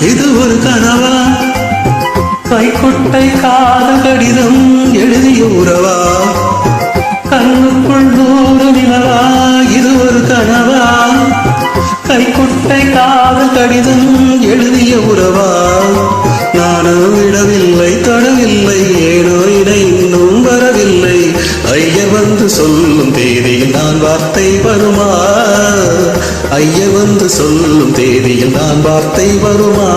இது ஒரு கனவா? கைக்குட்டை காதல் கடிதம் எழுதிய உறவா? கண்ணுக்குள் 100 நிலவா? இது ஒரு கனவா? கைக்குட்டை காதல் கடிதம் எழுதிய உறவா? நானும் விடவில்லை தொடவில்லை, ஏனோ இடை இன்னும் வரவில்லை. ஐயர் வந்து சொல்லும் தேதியில் நான் வார்த்தை வருமா? ஐயர் வந்து சொல்லும் தேதியில் நான் வார்த்தை வருமா?